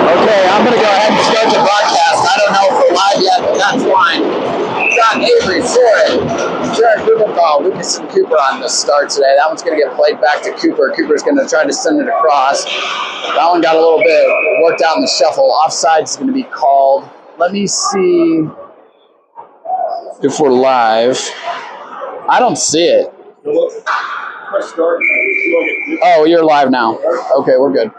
Okay, I'm going to go ahead and start the broadcast. I don't know if we're live yet, but that's fine. Got Avery, Soren, Jared Rubenthal, Lucas, and Cooper on the start today. That one's going to get played back to Cooper. Cooper's going to try to send it across. That one got a little bit worked out in the shuffle. Offside is going to be called. Let me see if we're live. I don't see it. Oh, you're live now. Okay, we're good.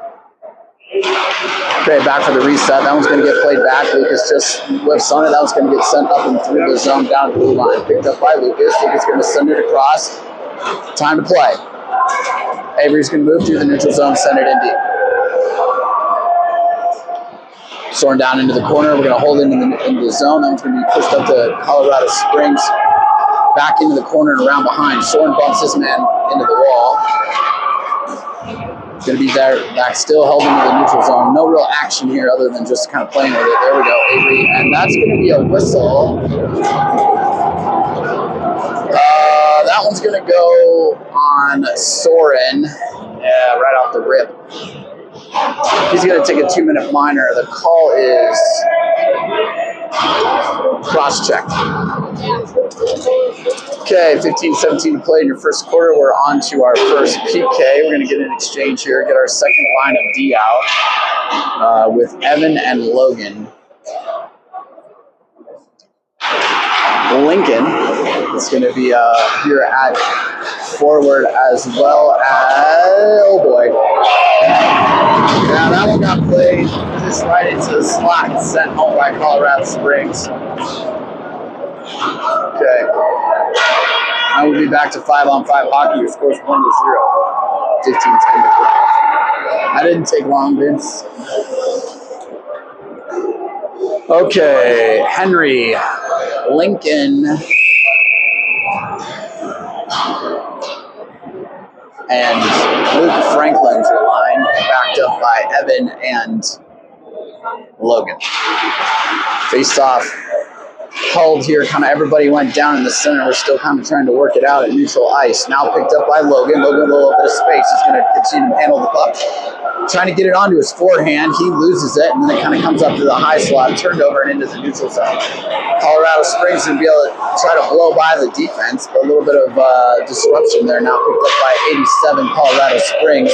Okay, back for the reset. That one's going to get played back. Lucas just whiffs on it. That one's going to get sent up and through the zone down the blue line. Picked up by Lucas. Lucas going to send it across. Time to play. Avery's going to move through the neutral zone, send it in deep. Soren down into the corner. We're going to hold it into the zone. That one's going to be pushed up to Colorado Springs. Back into the corner and around behind. Soren bumps his man into the wall. Going to be there, back still held into the neutral zone. No real action here other than just kind of playing with it. There we go, Avery. And that's going to be a whistle. That one's going to go on Soren. Yeah, right off the rip. He's going to take a 2-minute minor. The call is cross-checked. Okay, 15-17 to play in your first quarter. We're on to our first PK. We're going to get an exchange here, get our second line of D out with Evan and Logan. Lincoln is going to be here at forward as well as, oh boy. Yeah, that one got played just right into the slot and sent home by Colorado Springs. Okay. Now we'll be back to 5-on-5 hockey. Your score's 1-0. 15-10 to play. I didn't take long, Vince. Okay, Henry, Lincoln, and Luke Franklin's line, backed up by Evan and Logan. Faced off, held here, kind of everybody went down in the center. We're still kind of trying to work it out at neutral ice. Now picked up by Logan. Logan with a little bit of space. He's going to continue to handle the puck. Trying to get it onto his forehand. He loses it, and then it kind of comes up to the high slot, turned over and into the neutral zone. Colorado Springs going to be able to try to blow by the defense, but a little bit of disruption there. Now picked up by 87 Colorado Springs.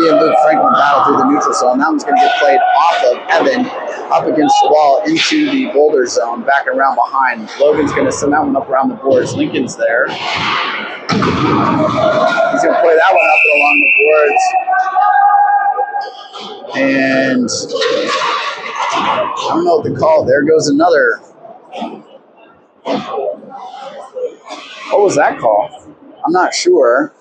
He and Luke Franklin battle through the neutral zone. That one's going to get played off of Evan up against the wall into the Boulder zone, back and around behind. Logan's going to send that one up around the boards. Lincoln's there. He's going to play that one up and along the boards. And I don't know what to call. There goes another. What was that call? I'm not sure.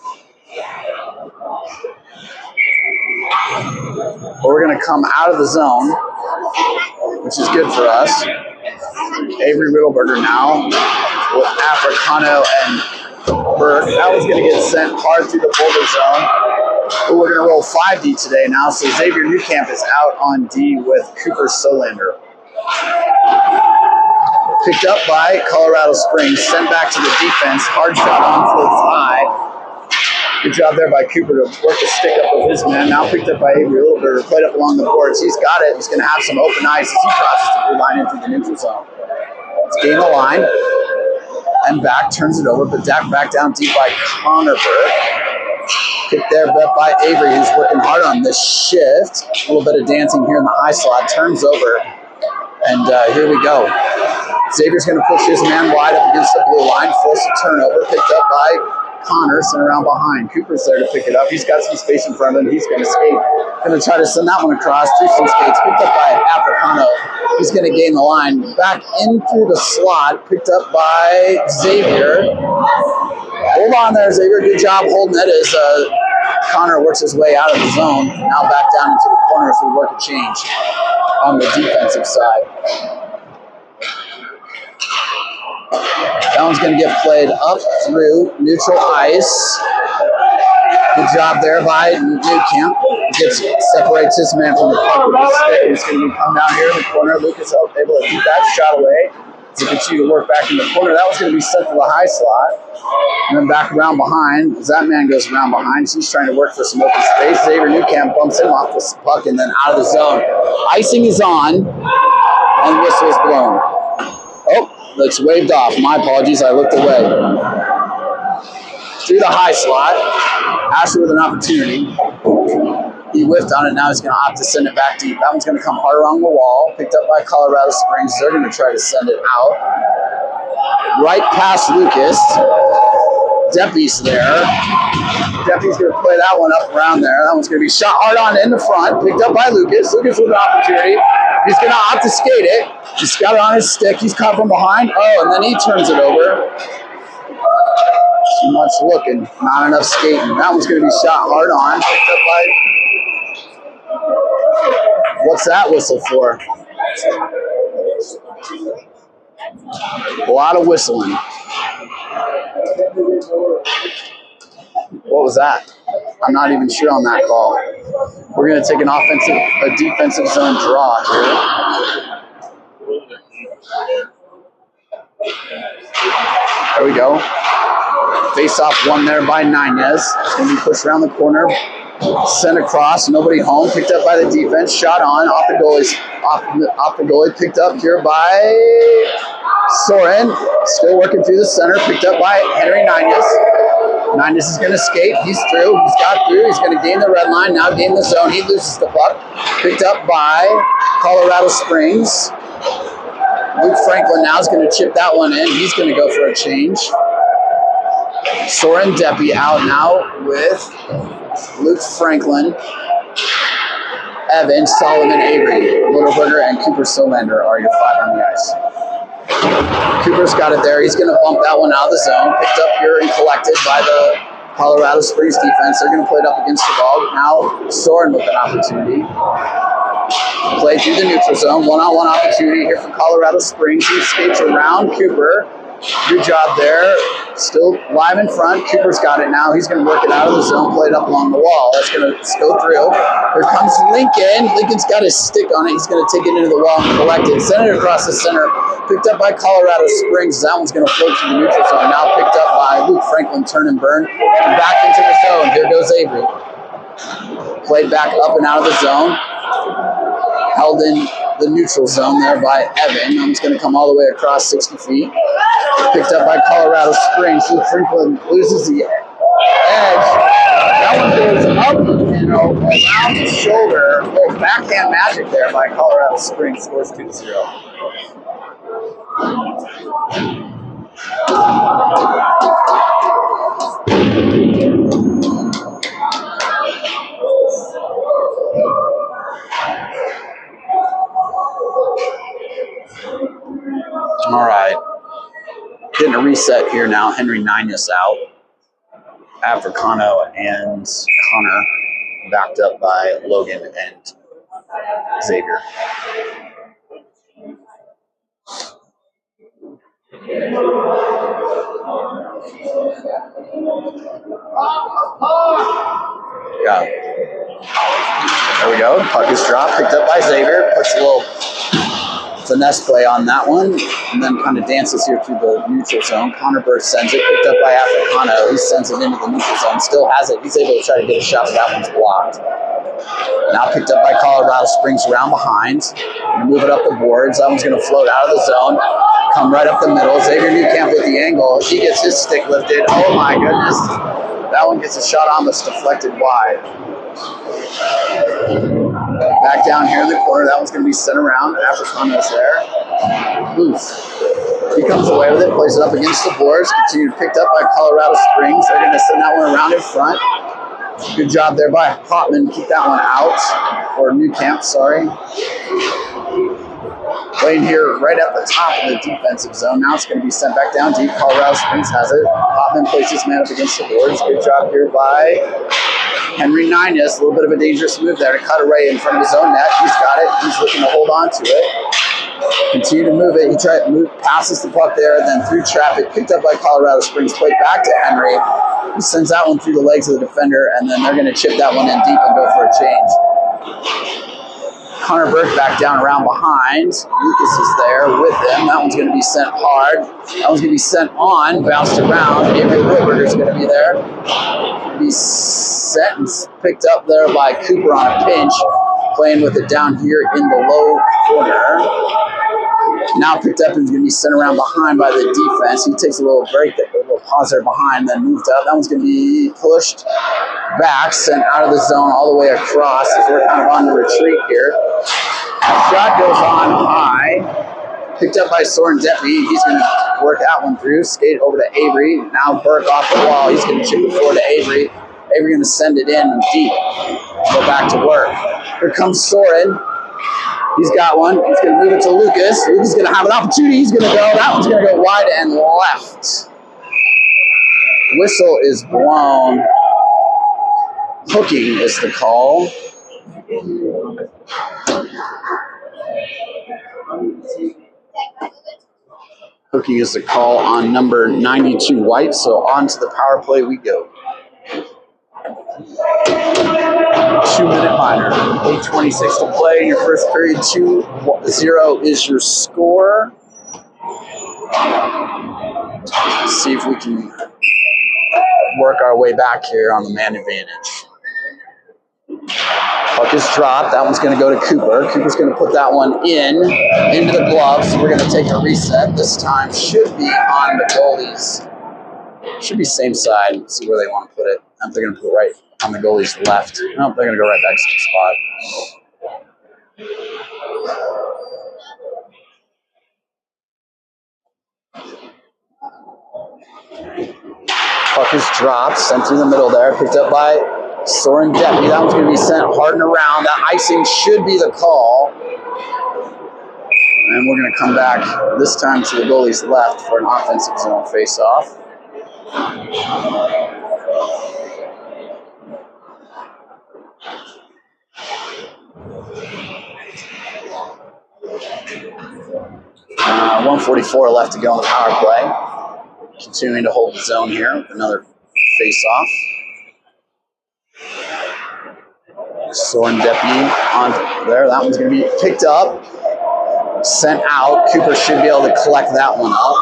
But we're going to come out of the zone, which is good for us. Avery Riddleberger now with Africano and Burke. That one's going to get sent hard through the Boulder zone. But we're going to roll 5D today now. So Xavier Newcamp is out on D with Cooper Solander. Picked up by Colorado Springs. Sent back to the defense. Hard shot on floats high. Good job there by Cooper to work the stick up of his man. Now picked up by Avery Littleberger, played up along the boards. He's got it. He's going to have some open ice as he crosses the blue line into the neutral zone. Let's gain the line. And back, turns it over, but back down deep by Connor Burke. Picked there by Avery, who's working hard on this shift. A little bit of dancing here in the high slot. Turns over. And here we go. Xavier's going to push his man wide up against the blue line. Force a turnover. Picked up by Connor, sent around behind. Cooper's there to pick it up. He's got some space in front of him. He's going to skate. Going to try to send that one across. Through some skates. Picked up by Africano. He's going to gain the line. Back in through the slot. Picked up by Xavier. Hold on there, Xavier. Good job holding it as Connor works his way out of the zone. Now back down into the corner as we work a change on the defensive side. That one's going to get played up through neutral ice. Good job there by Newcamp. Separates his man from the puck with his stick. He's going to come down here in the corner. Lucas able to keep that shot away. to continue to work back in the corner. That was going to be sent to the high slot. And then back around behind, as that man goes around behind, he's trying to work for some open space. Xavier Newcamp bumps him off the puck and then out of the zone. Icing is on, and the whistle is blown. Oh, that's waved off. My apologies, I looked away. Through the high slot, Asher with an opportunity. He whiffed on it, now he's going to opt to send it back deep. That one's going to come harder on the wall, picked up by Colorado Springs. They're going to try to send it out. Right past Lucas. Deppy's there. Deppy's going to play that one up around there. That one's going to be shot hard on in the front, picked up by Lucas. Lucas with an opportunity. He's going to opt to skate it. He's got it on his stick. He's caught from behind. Oh, and then he turns it over. Too much looking, not enough skating. That one's going to be shot hard on, picked up by... What's that whistle for? A lot of whistling. What was that? I'm not even sure on that call. We're going to take a defensive zone draw here. There we go. Face off one there by Nunez. It's going to be pushed around the corner. Sent across, nobody home, picked up by the defense, shot on, off the goalie, picked up here by Soren, still working through the center, picked up by Henry Nunez. Nunez is going to skate, he's through, he's got through, he's going to gain the red line, now gain the zone, he loses the puck, picked up by Colorado Springs. Luke Franklin now is going to chip that one in, he's going to go for a change. Soren Deppy out now with Luke Franklin, Evans, Solomon, Avery, Littleberger, and Cooper Solander are your five on the ice. Cooper's got it there. He's going to bump that one out of the zone. Picked up here and collected by the Colorado Springs defense. They're going to play it up against the wall. Now Soren with an opportunity. Play through the neutral zone. One-on-one opportunity here for Colorado Springs. He skates around Cooper. Good job there. Still live in front. Cooper's got it now. He's going to work it out of the zone, play it up along the wall. That's going to go through. Here comes Lincoln. Lincoln's got his stick on it. He's going to take it into the wall and collect it. Send it across the center. Picked up by Colorado Springs. That one's going to float to the neutral zone. Now picked up by Luke Franklin. Turn and burn. And back into the zone. Here goes Avery. Played back up and out of the zone. Held in the neutral zone there by Evan. It's going to come all the way across 60 feet. Picked up by Colorado Springs. Luke Franklin loses the edge. That one goes up, around the shoulder. A little backhand magic there by Colorado Springs. Scores 2-0. All right. Getting a reset here now. Henry Nunez out. Africano and Connor backed up by Logan and Xavier. Yeah. There we go. Puck is dropped. Picked up by Xavier. Puts a little finesse play on that one, and then kind of dances here through the neutral zone. Connor Burke sends it, picked up by Africano. He sends it into the neutral zone, still has it. He's able to try to get a shot, but that one's blocked. Now picked up by Colorado Springs around behind. Gonna move it up the boards. That one's going to float out of the zone, come right up the middle. Xavier Newcamp with the angle. He gets his stick lifted. Oh my goodness. That one gets a shot on, but it's deflected wide. Back down here in the corner, that one's going to be sent around. Africano's there. Loose. He comes away with it, plays it up against the boards. Continued picked up by Colorado Springs. They're going to send that one around in front. Good job there by Hopman. Keep that one out. Or Newcamp, sorry. Playing here right at the top of the defensive zone. Now it's going to be sent back down deep. Colorado Springs has it. Hopman plays his man up against the boards. Good job here by Henry Nunez. A little bit of a dangerous move there to cut away in front of his own net. He's got it. He's looking to hold on to it. Continue to move it. He passes the puck there, then through traffic, picked up by Colorado Springs, played back to Henry. He sends that one through the legs of the defender, and then they're going to chip that one in deep and go for a change. Connor Burke back down around behind. Lucas is there with him. That one's going to be sent hard. That one's going to be sent on, bounced around. Avery Wilberger's going to be there. Be sent and picked up there by Cooper on a pinch, playing with it down here in the low corner. Now picked up and is going to be sent around behind by the defense. He takes a little break, a little pause there behind, then moved up. That one's going to be pushed back, sent out of the zone all the way across as we're kind of on the retreat here. Shot goes on high. Picked up by Soren Deppy. He's going to work that one through. Skate over to Avery. Now Burke off the wall. He's going to chip it forward to Avery. Avery going to send it in deep. Go back to work. Here comes Soren. He's got one. He's going to move it to Lucas. Lucas is going to have an opportunity. He's going to go. That one's going to go wide and left. Whistle is blown. Hooking is the call. Hooking is the call on number 92 White. So on to the power play we go. 2-minute minor. 8:26 to play in your first period. 2-0 is your score. Let's see if we can work our way back here on the man advantage. Puck is dropped. That one's going to go to Cooper. Cooper's going to put that one into the gloves. We're going to take a reset. This time should be on the goalies. Should be same side. Let's see where they want to put it. They're going to put it right on the goalie's left. No, they're going to go right back to the spot. Puck is dropped, sent through the middle there, picked up by Soren Deppy. That one's going to be sent hard and around. That icing should be the call. And we're going to come back this time to the goalie's left for an offensive zone face-off. Uh, 1:44 left to go on the power play. Continuing to hold the zone here with another face-off. Soren Deppy on there. That one's going to be picked up, sent out. Cooper should be able to collect that one up.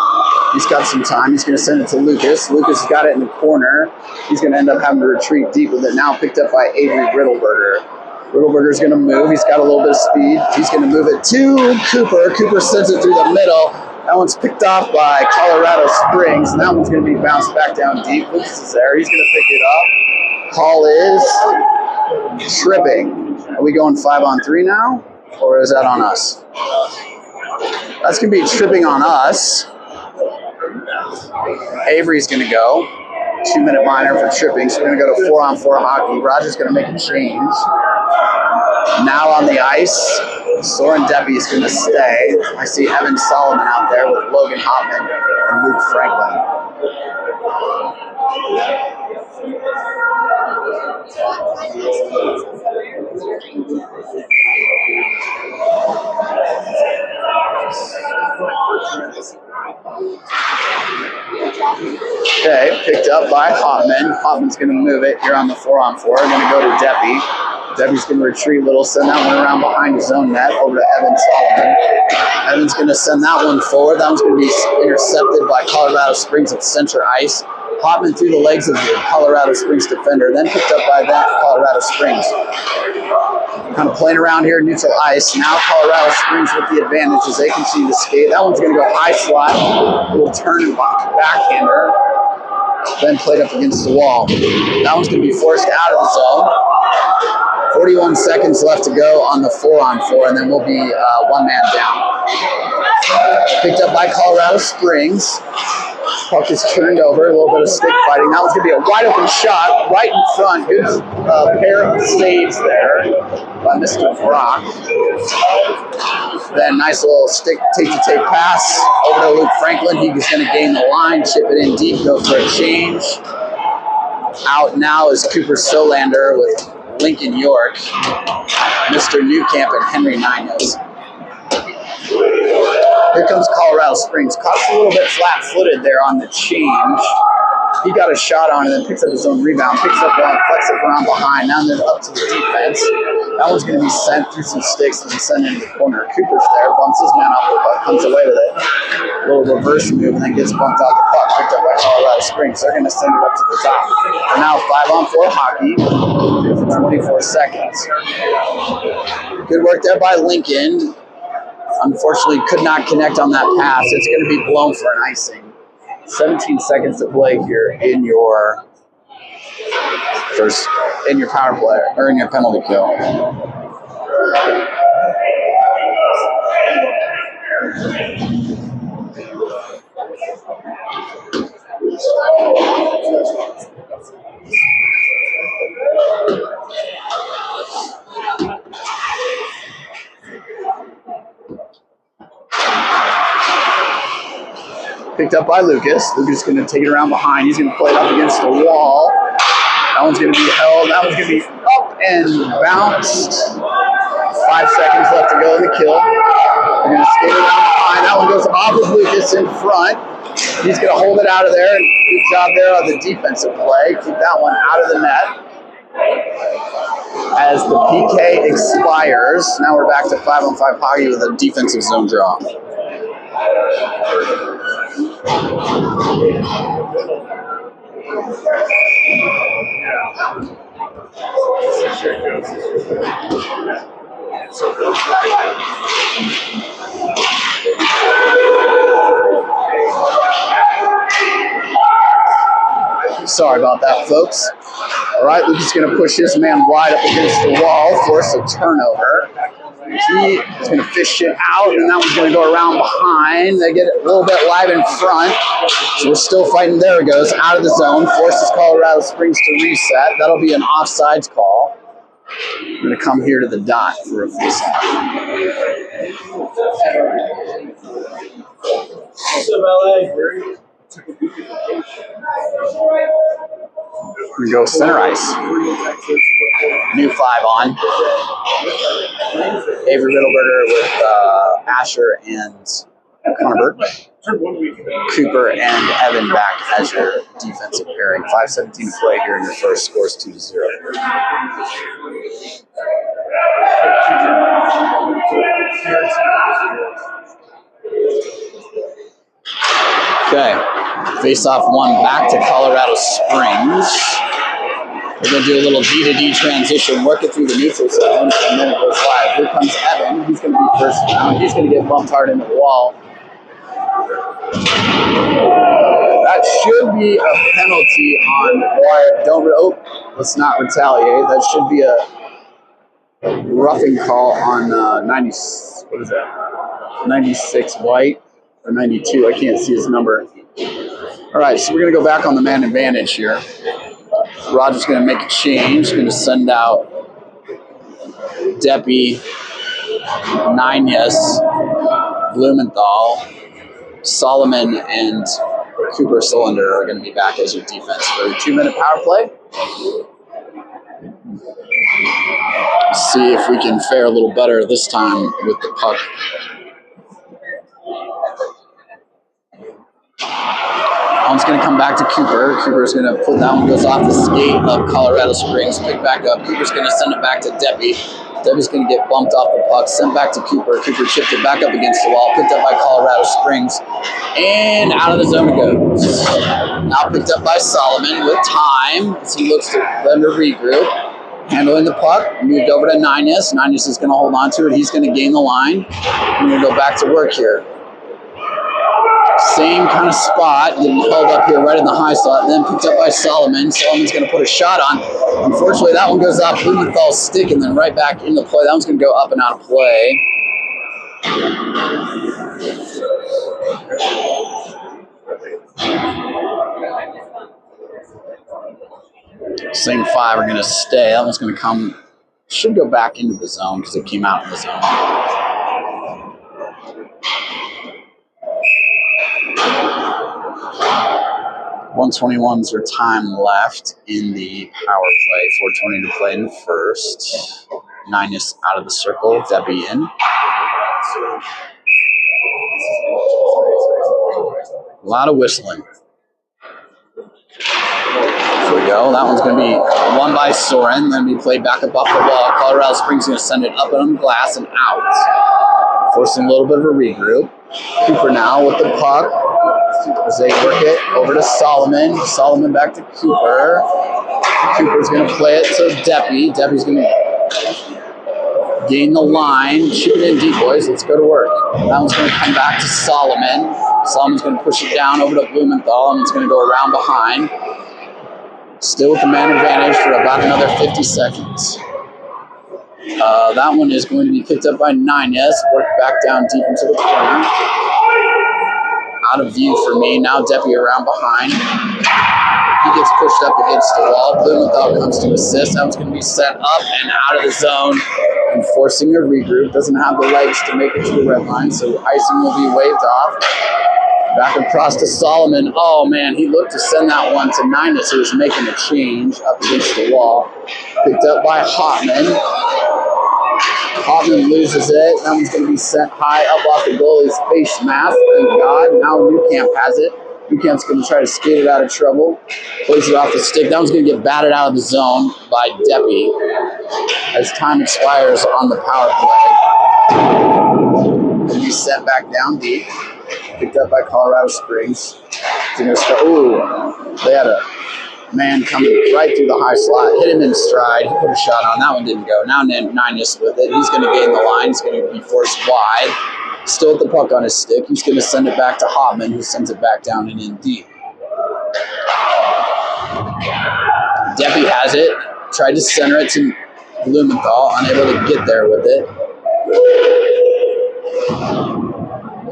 He's got some time. He's going to send it to Lucas. Lucas has got it in the corner. He's going to end up having to retreat deep with it. Now picked up by Avery Riddleberger. Riddleberger's going to move. He's got a little bit of speed. He's going to move it to Cooper. Cooper sends it through the middle. That one's picked off by Colorado Springs. And that one's going to be bounced back down deep. Lucas is there. He's going to pick it up. Call is tripping. Are we going 5-on-3 now? Or is that on us? That's going to be tripping on us. Avery's going to go. 2-minute minor for tripping. So we're going to go to 4-on-4 hockey. Roger's going to make a change. Now on the ice, Soren Deppy is going to stay. I see Evan Solomon out there with Logan Hopman and Luke Franklin. Okay, picked up by Hopman. Hopman's going to move it here on the 4-on-4. Going to go to Deppy. Deppy's going to retreat a little, send that one around behind his own net over to Evan Solomon. Evan's going to send that one forward. That one's going to be intercepted by Colorado Springs at center ice. Hopman through the legs of the Colorado Springs defender, then picked up by that Colorado Springs. Kind of playing around here, neutral ice. Now Colorado Springs with the advantage as they continue to skate. That one's going to go high slot. A little turn and backhander. Then played up against the wall. That one's going to be forced out of the zone. 41 seconds left to go on the 4-on-4, and then we'll be one man down. Picked up by Colorado Springs. Puck is turned over, a little bit of stick fighting. That one's going to be a wide open shot right in front. Good pair of saves there by Mr. Brock. Then nice little take-to-take pass over to Luke Franklin. He's going to gain the line, chip it in deep, go for a change. Out now is Cooper Solander with Lincoln York, Mr. Newcamp, and Henry Ninos. Here comes Colorado Springs. Caught a little bit flat-footed there on the change. He got a shot on it and then picks up his own rebound. Picks up one, flex up around behind. Now they're up to the defense. That one's going to be sent through some sticks and sent into the corner. Cooper's there, bumps his man off the puck, comes away with it. A little reverse move, and then gets bumped off the puck, picked up by Colorado Springs. They're going to send it up to the top. We're now 5-on-4 hockey for 24 seconds. Good work there by Lincoln. Unfortunately, could not connect on that pass. It's going to be blown for an icing. 17 seconds to play here in your power play or in your penalty kill. Picked up by Lucas. Lucas is going to take it around behind. He's going to play it up against the wall. That one's going to be held. That one's going to be up and bounced. 5 seconds left to go in the kill. They're going to skate around behind. That one goes off of Lucas in front. He's going to hold it out of there. Good job there on the defensive play. Keep that one out of the net. As the PK expires, now we're back to 5-on-5 hockey with a defensive zone draw. Sorry about that, folks. All right, Lucas is going to push his man wide up against the wall, force a turnover. He is going to fish it out, and that one's going to go around behind. They get it a little bit live in front. So we're still fighting. There it goes, out of the zone. Forces Colorado Springs to reset. That'll be an offsides call. We're going to come here to the dot for a face-off. We go center ice. New 5 on. Avery Middleberger with Asher and Connor Burke. Cooper and Evan back as your defensive pairing. 5:17 to play here in your first. Scores 2-0. Okay, face-off 1 back to Colorado Springs. We're going to do a little D-to-D transition, work it through the neutral zone, and then it goes live. Here comes Evan. He's going to be first down. He's going to get bumped hard into the wall. That should be a penalty on Wyatt. Let's not retaliate. That should be a roughing call on 96 White or 92. I can't see his number. All right, so we're going to go back on the man advantage here. Roger's going to make a change. Going to send out Deppy, Nines, Blumenthal, Solomon, and Cooper Cylinder are going to be back as your defense for a 2-minute power play. Let's see if we can fare a little better this time with the puck. That one's going to come back to Cooper. Cooper's going to put that one, goes off the skate of Colorado Springs, pick back up. Cooper's going to send it back to Debbie. Debbie's going to get bumped off the puck, sent back to Cooper. Cooper chipped it back up against the wall, picked up by Colorado Springs, and out of the zone it goes. Now picked up by Solomon with time as he looks to them to regroup. Handling the puck, moved over to Nines. Nines is going to hold on to it. He's going to gain the line. We're going to go back to work here. Same kind of spot, getting held up here right in the high slot, then picked up by Solomon. Solomon's going to put a shot on. Unfortunately, that one goes off Blumenthal's stick and then right back into play. That one's going to go up and out of play. Same 5 are going to stay. That one's going to come, should go back into the zone because it came out in the zone. 1:21 is your time left in the power play. 4:20 to play in the first. Nines out of the circle. Debbie in. A lot of whistling. There we go. That one's going to be won by Soren. Then be played back up off the wall. Colorado Springs is going to send it up on the glass and out. Forcing a little bit of a regroup. Cooper now with the puck. As they work it over to Solomon. Solomon back to Cooper. Cooper's going to play it to Deppy. Deppy's going to gain the line. Chip it in deep, boys. Let's go to work. That one's going to come back to Solomon. Solomon's going to push it down over to Blumenthal, and it's going to go around behind. Still with the man advantage for about another 50 seconds. That one is going to be picked up by Nines. Worked back down deep into the corner. Out of view for me. Now Deppy around behind. He gets pushed up against the wall. Blumenthal comes to assist. That one's going to be set up and out of the zone and forcing a regroup. Doesn't have the legs to make it to the red line, so icing will be waved off. Back across to Solomon. Oh, man, he looked to send that one to Nines, who was making a change up against the wall. Picked up by Hotman. Hotman loses it. That one's going to be sent high up off the goalie's face mask. Thank God. Now Newcamp has it. Newcamp's going to try to skate it out of trouble. Plays it off the stick. That one's going to get batted out of the zone by Deppy as time expires on the power play. And he's sent back down deep. Picked up by Colorado Springs. Ooh, they had a man coming right through the high slot. Hit him in stride. He put a shot on. That one didn't go. Now Nines with it. He's going to gain the line. He's going to be forced wide. Still with the puck on his stick. He's going to send it back to Hotman, who sends it back down and in deep. Deppy has it. Tried to center it to Blumenthal. Unable to get there with it.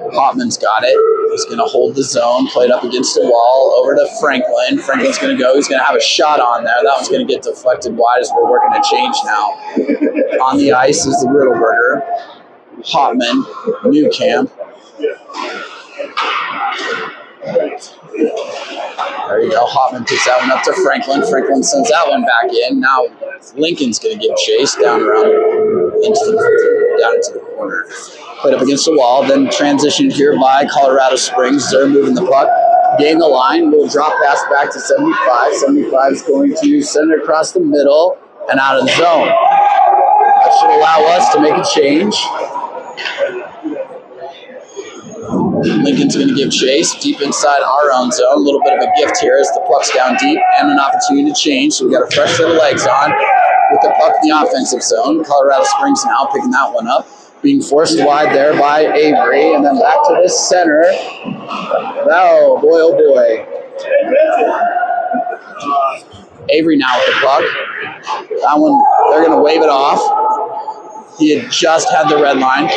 Hotman's got it. He's going to hold the zone. Played up against the wall. Over to Franklin. Franklin's going to go. He's going to have a shot on there. That one's going to get deflected wide as we're working a change now. On the ice is the Riddleberger. Hotman, Newcamp. There you go. Hotman picks that one up to Franklin. Franklin sends that one back in. Now Lincoln's going to give chase down around into the corner. Played up against the wall. Then transitioned here by Colorado Springs. They're moving the puck. Gain the line. Little drop pass back to 75. 75 is going to send it across the middle and out of the zone. That should allow us to make a change. Lincoln's going to give chase deep inside our own zone. A little bit of a gift here as the puck's down deep and an opportunity to change. So we got a fresh set of legs on with the puck in the offensive zone. Colorado Springs now picking that one up. Being forced wide there by Avery. And then back to the center. Oh, boy, oh, boy. Avery now with the puck. That one, they're going to wave it off. He had just had the red line.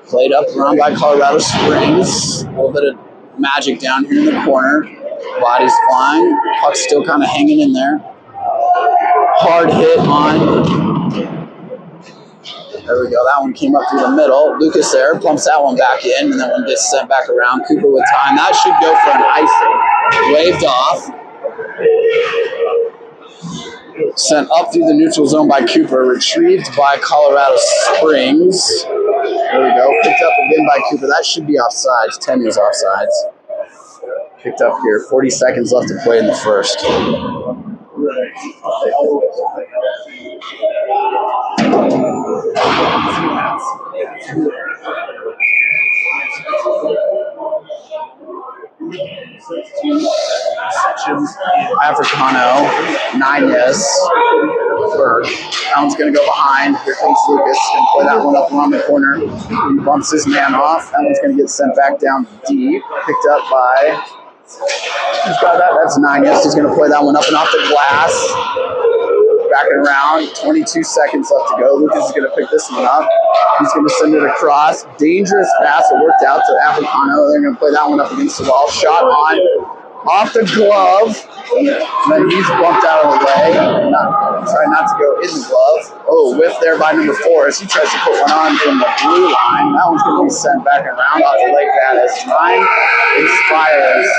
Played up around by Colorado Springs. A little bit of magic down here in the corner. Bodies flying. Puck's still kind of hanging in there. Hard hit on. There we go. That one came up through the middle. Lucas there pumps that one back in, and that one gets sent back around. Cooper with time. That should go for an icing. Waved off. Sent up through the neutral zone by Cooper. Retrieved by Colorado Springs. There we go. Picked up again by Cooper. That should be offsides. 10 is offsides. Picked up here. 40 seconds left to play in the first. Africano, Nines, Berg. That one's going to go behind. Here comes Lucas. Going to play that one up around the corner. He bumps his man off. That one's going to get sent back down deep. Picked up by... Who's got that? That's Nines. He's going to play that one up and off the glass. Back and around. 22 seconds left to go. Lucas is going to pick this one up. He's going to send it across. Dangerous pass. It worked out to Africano. They're going to play that one up against the wall. Shot on. Off the glove. And then he's bumped out of the way. Try not to go in the glove. Oh, whiff there by number 4 as he tries to put one on from the blue line. That one's going to be sent back around off the leg pad as time expires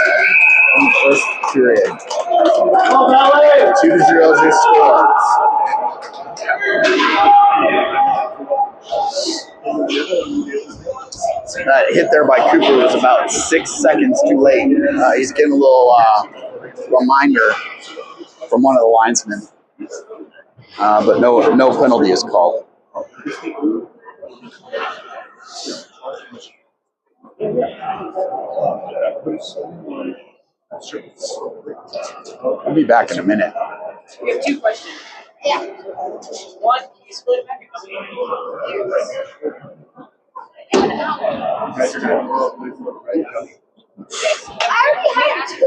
in the first period. 2-0 is your score. That hit there by Cooper was about 6 seconds too late. He's getting a little reminder from one of the linesmen, but no penalty is called. I'll be back in a minute. We have two questions. Yeah. One, can you split it back? I already had two.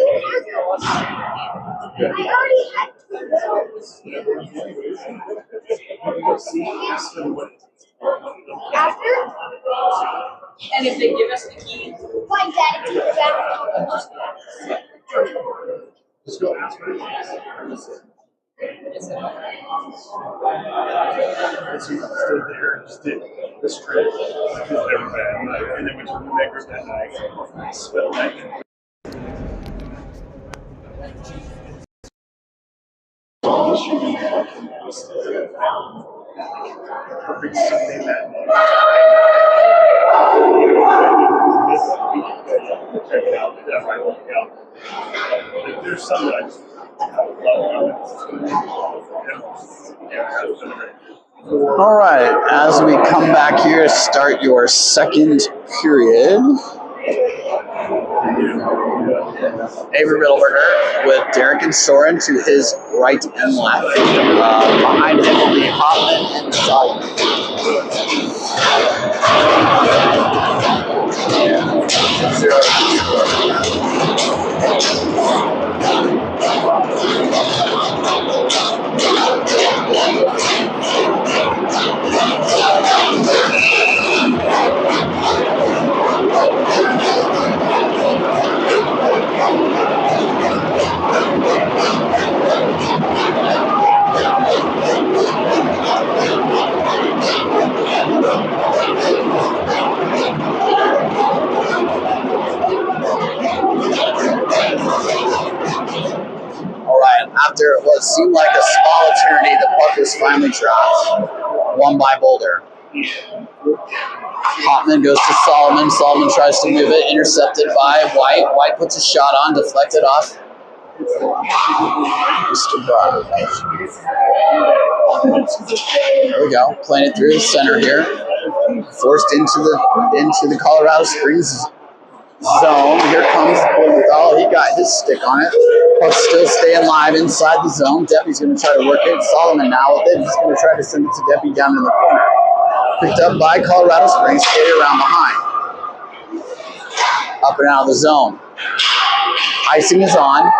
After? And if they give us the key? Fine, Daddy, take it back. Just go ask her. Stayed there, just did this trip, never been, and then went to the makers that night. Spent the night. Perfect Sunday that check it out. That might work out. There's some that I just All right, as we come back here to start your second period, Avery Middleberger with Derek and Soren to his right and left. Behind him will be Hoffman and Sutton. After what seemed like a small eternity, the puck was finally dropped. Won by Boulder. Hotman goes to Solomon. Solomon tries to move it. Intercepted by White. White puts a shot on. Deflected off. Mr. Brock. There we go. Playing it through the center here. Forced into the Colorado Springs zone. Here comes Blumenthal. He got his stick on it. Puck's still staying live inside the zone. Deppy's going to try to work it. Solomon now with it. He's going to try to send it to Deppy down in the corner. Picked up by Colorado Springs. Stay around behind. Up and out of the zone. Icing is on.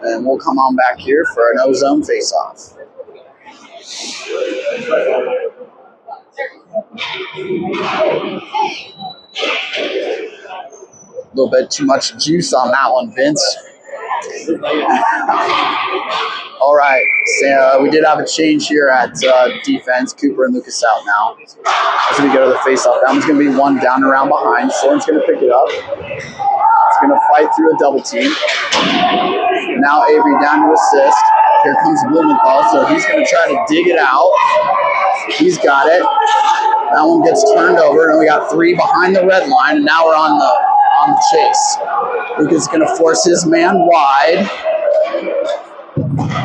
And we'll come on back here for an O-zone face-off. A little bit too much juice on that one, Vince. All right, so we did have a change here at defense. Cooper and Lucas out now. As we go to the face-off, that one's going to be one down and around behind. Soren's going to pick it up. It's going to fight through a double team. Now Avery down to assist. Here comes Blumenthal, so he's going to try to dig it out. He's got it. That one gets turned over, and we got three behind the red line, and now we're on the chase. Lucas is going to force his man wide.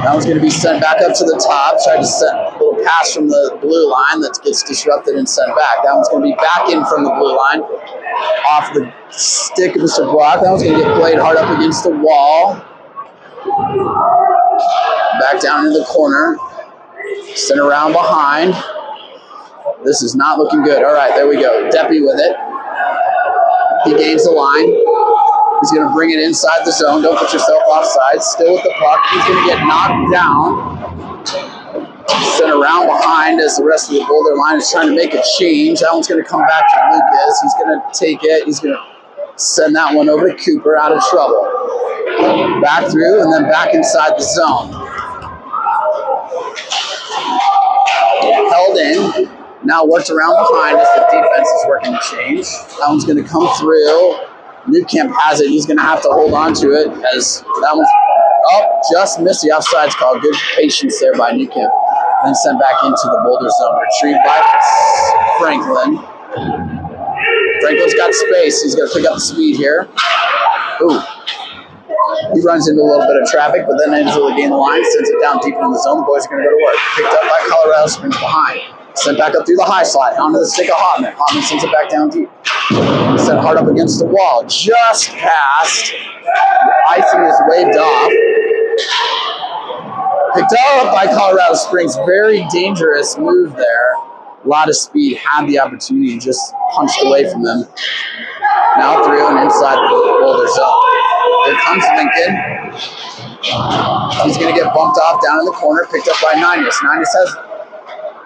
That one's going to be sent back up to the top. Tried to send a little pass from the blue line that gets disrupted and sent back. That one's going to be back in from the blue line. Off the stick of Mr. Brock. That one's going to get played hard up against the wall. Back down in the corner. Sent around behind. This is not looking good. All right, there we go. Deppy with it. He gains the line. He's going to bring it inside the zone. Don't put yourself offside. Still with the puck. He's going to get knocked down. Sent around behind as the rest of the Boulder line is trying to make a change. That one's going to come back to Lucas. He's going to take it. He's going to send that one over to Cooper out of trouble. Back through and then back inside the zone. Held in. Now worked around behind as the defense is working to change. That one's going to come through. Newcamp has it. He's going to have to hold on to it as that one's just missed the offsides call. Good patience there by Newcamp. Then sent back into the Boulder zone. Retrieved by Franklin. Franklin's got space. He's going to pick up the speed here. Ooh, He runs into a little bit of traffic, but then ends up gain the line, sends it down deep in the zone. The boys are going to go to work. Picked up by Colorado Springs behind. Sent back up through the high slot, onto the stick of Hotman. Hotman sends it back down deep. Sent hard up against the wall. Just past. Icing is waved off. Picked up by Colorado Springs. Very dangerous move there. A lot of speed. Had the opportunity, just punched away from them. Now through and inside the Boulder zone. Here comes Lincoln. He's going to get bumped off down in the corner. Picked up by Ninus. Ninus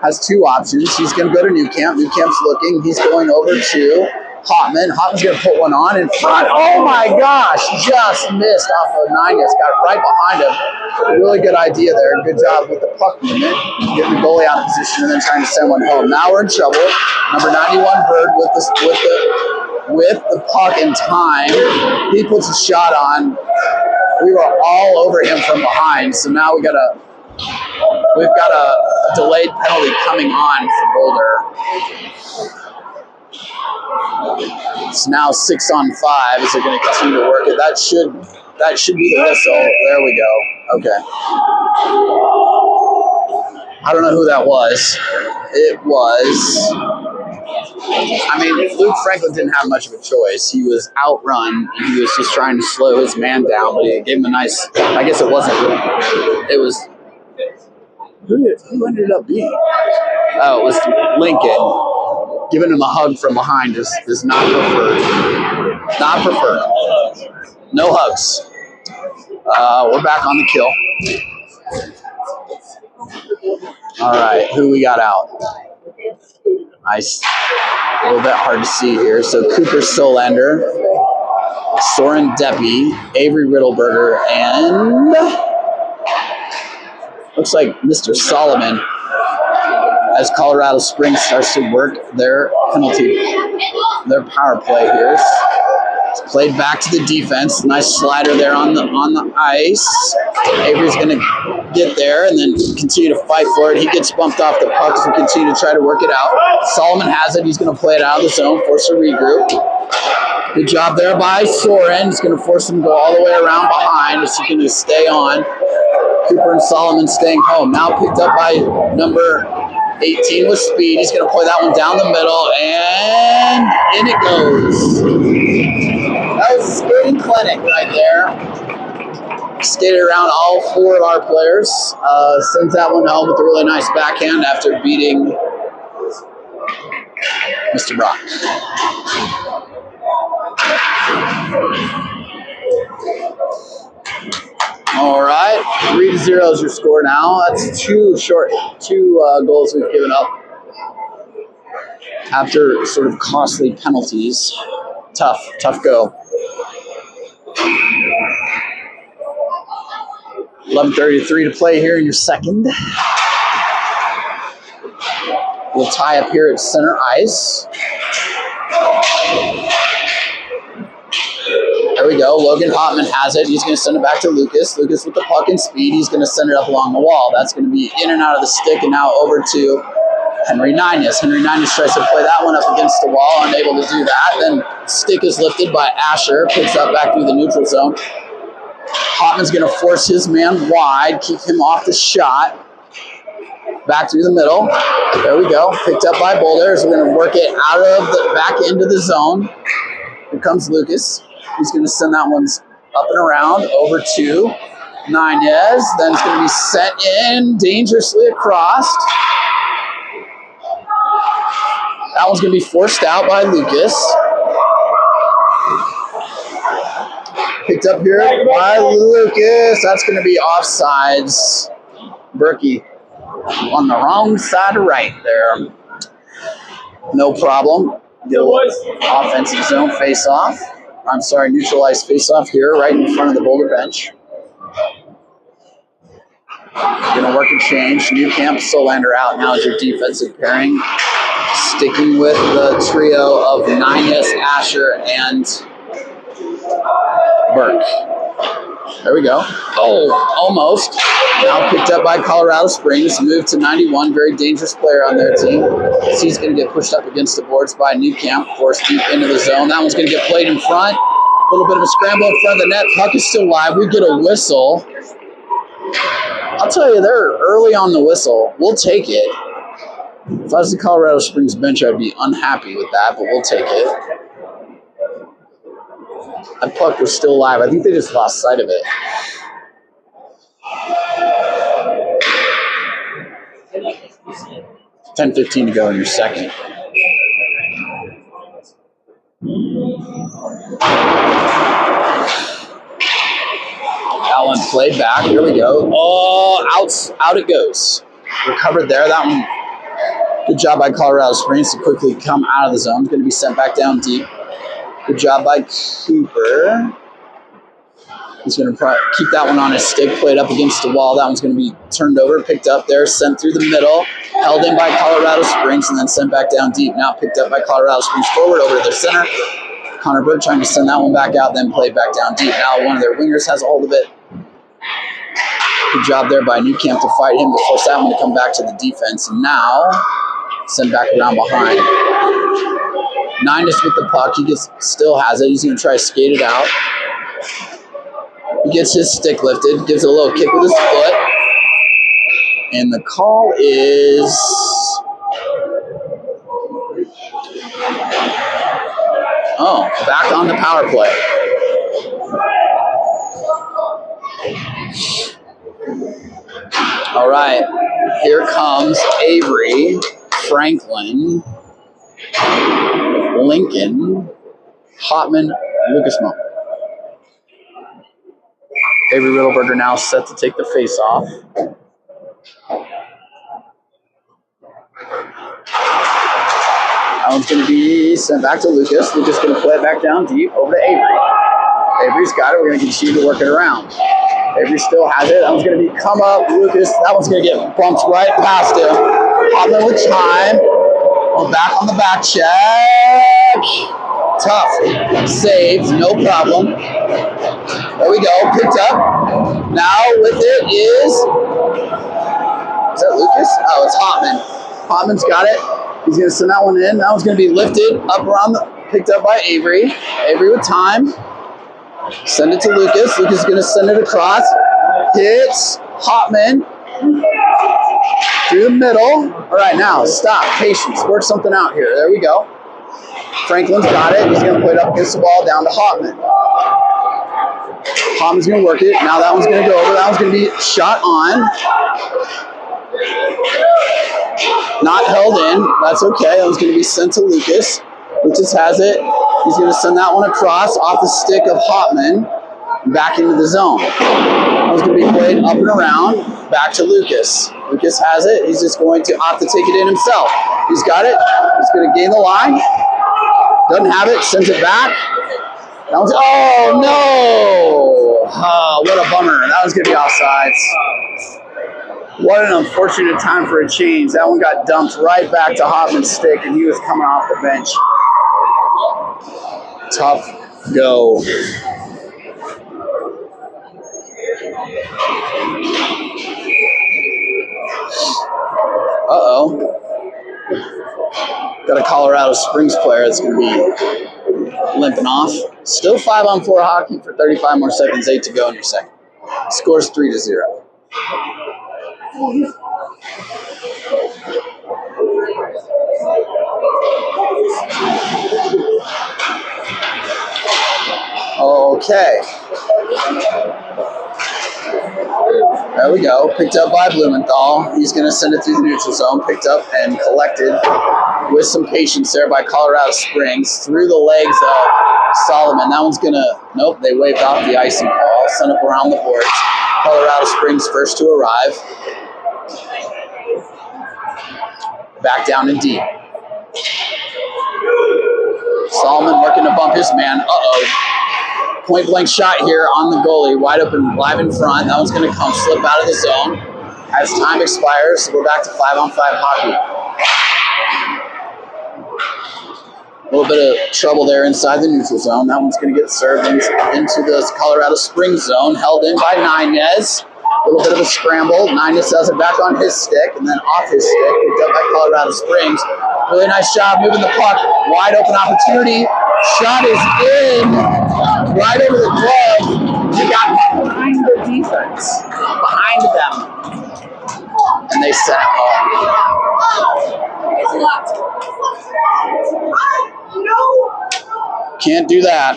has two options. He's going to go to New Camp. New Camp's looking. He's going over to Hotman. Hotman's going to put one on in front. Oh my gosh, just missed off of Ninus. Got right behind him. Really good idea there. Good job with the puck movement. Getting the goalie out of position and then trying to send one home. Now we're in trouble. Number 91 Bird with the puck in time. He puts a shot on. We were all over him from behind, so now we've got a delayed penalty coming on for Boulder. It's now 6-on-5 as they're going to continue to work it. That should be the whistle. There we go. Okay. I don't know who that was. It was. I mean, Luke Franklin didn't have much of a choice. He was outrun, and he was just trying to slow his man down, but he gave him a nice. I guess it wasn't. It was. Who ended up being? Oh, it was Lincoln. Giving him a hug from behind is not preferred. Not preferred. No hugs. We're back on the kill. All right, who we got out? Nice. A little bit hard to see here. So Cooper Solander, Soren Deppy, Avery Riddleberger, and looks like Mr. Solomon as Colorado Springs starts to work their their power play here. It's played back to the defense. Nice slider there on the ice. Avery's going to get there and then continue to fight for it. He gets bumped off the puck as we continue to try to work it out. Solomon has it. He's going to play it out of the zone, force a regroup. Good job there by Soren. He's going to force him to go all the way around behind as he can stay on. Cooper and Solomon staying home. Now picked up by number 18 with speed. He's going to play that one down the middle, and in it goes. That was a skating clinic right there. Skated around all four of our players. Sends that one home with a really nice backhand after beating Mr. Brock. All right, 3-0 is your score now. That's two goals we've given up after sort of costly penalties. Tough go. 11:33 to play here in your second. We'll tie up here at center ice. There we go. Logan Hotman has it. He's going to send it back to Lucas. Lucas with the puck and speed. He's going to send it up along the wall. That's going to be in and out of the stick, and now over to Henry Ninus. Henry Ninus tries to play that one up against the wall, unable to do that. Then stick is lifted by Asher. Picks up back through the neutral zone. Hotman's going to force his man wide, keep him off the shot. Back through the middle. There we go. Picked up by Boulder. So we're going to work it out of the back into the zone. Here comes Lucas. He's going to send that one up and around over to Ninez. Then it's going to be sent in dangerously across. That one's going to be forced out by Lucas. Picked up here by Lucas. That's going to be offsides. Berkey on the wrong side of right there. No problem. Offensive zone face-off. I'm sorry, neutralized face-off here right in front of the Boulder bench. Going to work a change. New Camp, Solander out. Now is your defensive pairing. Sticking with the trio of Ninus, Asher, and Burke. There we go. Oh, almost. Now picked up by Colorado Springs. Moved to 91. Very dangerous player on their team. So he's going to get pushed up against the boards by New Camp. Forced deep into the zone. That one's going to get played in front. A little bit of a scramble in front of the net. Puck is still live. We get a whistle. I'll tell you, they're early on the whistle. We'll take it. If I was the Colorado Springs bench, I'd be unhappy with that, but we'll take it. That puck was still live. I think they just lost sight of it. 10:15 to go in your second. Allen played back. Here we go. Oh, out it goes. Recovered there. That one. Good job by Colorado Springs to quickly come out of the zone. It's going to be sent back down deep. Good job by Cooper. He's going to keep that one on his stick, played up against the wall. That one's going to be turned over, picked up there, sent through the middle, held in by Colorado Springs, and then sent back down deep. Now picked up by Colorado Springs forward over to their center. Connor Burke trying to send that one back out, then played back down deep. Now one of their wingers has a hold of it. Good job there by Newcamp to fight him to force that one to come back to the defense. And now send back around behind. Nines with the puck. He still has it. He's going to try to skate it out. He gets his stick lifted, gives it a little kick with his foot. And the call is... Oh, back on the power play. All right, here comes Avery, Franklin, Lincoln, Hotman, Lucas Monk. Avery Riddleberger now set to take the face-off. That one's going to be sent back to Lucas. Lucas going to play it back down deep over to Avery. Avery's got it. We're going to continue to work it around. Avery still has it. That one's going to be come up. Lucas, that one's going to get bumped right past him. Hotman with time. Back on the back check. Tough. Saved. No problem. There we go. Picked up. Now with it is that Lucas? Oh, it's Hotman. Hotman's got it. He's going to send that one in. That one's going to be lifted up around picked up by Avery. Avery with time. Send it to Lucas. Lucas is going to send it across. Hits Hotman through the middle. All right, now stop. Patience. Work something out here. There we go. Franklin's got it. He's going to play it up against the wall down to Hotman. Hotman's going to work it. Now that one's going to go over. That one's going to be shot on. Not held in. That's okay. That one's going to be sent to Lucas. Lucas has it. He's going to send that one across off the stick of Hotman back into the zone. That one's going to be played up and around back to Lucas. Lucas has it. He's just going to opt to take it in himself. He's got it. He's going to gain the line. Doesn't have it. Sends it back. That one's, oh, no. Oh, what a bummer. That was going to be offsides. What an unfortunate time for a change. That one got dumped right back to Hotman's stick, and he was coming off the bench. Tough go. Uh-oh. Got a Colorado Springs player that's going to be limping off. Still 5-on-4 hockey for 35 more seconds, 8 to go in your second. Scores 3-0. Okay. There we go. Picked up by Blumenthal. He's going to send it through the neutral zone. Picked up and collected with some patience there by Colorado Springs through the legs of Solomon. That one's going to, nope, they waved off the icing call. Sent up around the boards. Colorado Springs first to arrive. Back down and deep. Solomon working to bump his man. Uh-oh. Point blank shot here on the goalie, wide open, live in front. That one's going to come slip out of the zone as time expires. So we're back to 5-on-5 hockey. A little bit of trouble there inside the neutral zone. That one's going to get served into the Colorado Springs zone, held in by Nines. A little bit of a scramble. Nines does it back on his stick and then off his stick, picked up by Colorado Springs. Really nice job moving the puck. Wide open opportunity. Shot is in. right over the glove. He got behind the defense, behind them, and they set it home. It's locked. No. Can't do that.